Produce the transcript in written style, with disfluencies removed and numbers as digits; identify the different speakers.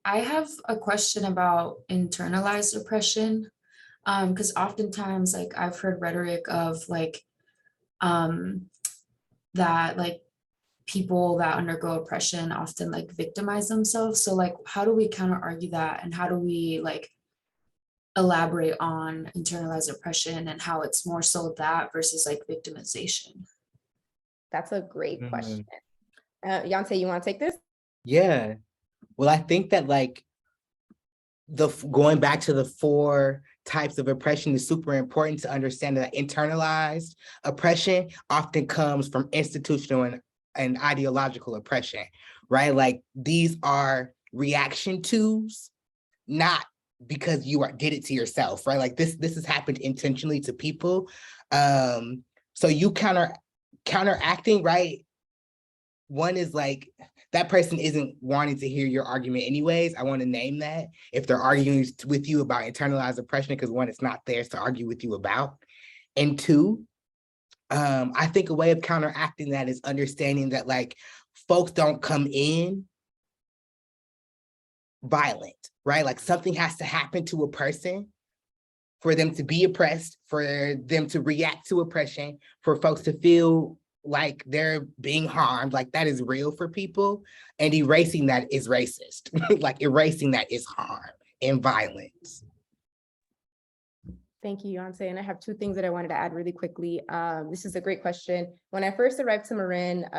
Speaker 1: I have a question about internalized oppression. Because oftentimes, like, I've heard rhetoric of um, that like people that undergo oppression often like victimize themselves. So like, how do we counter argue that, and how do we like elaborate on internalized oppression and how it's more so that versus like victimization?
Speaker 2: That's a great question.
Speaker 3: Mhm.
Speaker 2: Yonsei, you want to take this?
Speaker 3: Yeah. Well, I think that like going back to the four types of oppression is super important to understand that internalized oppression often comes from institutional and ideological oppression, right? Like these are reaction twos, not because did it to yourself, right? Like this has happened intentionally to people. So you counteracting, right? One is like that person isn't wanting to hear your argument anyways. I want to name that if they're arguing with you about internalized oppression, because one, it's not theirs to argue with you about. And two, I think a way of counteracting that is understanding that like folks don't come in violent, right? Like something has to happen to a person for them to be oppressed, for them to react to oppression, for folks to feel like they're being harmed, like that is real for people. And erasing that is racist. Like erasing that is harm and violence.
Speaker 2: Thank you, Yonsei. And I have two things that I wanted to add really quickly. This is a great question. When I first arrived to Marin,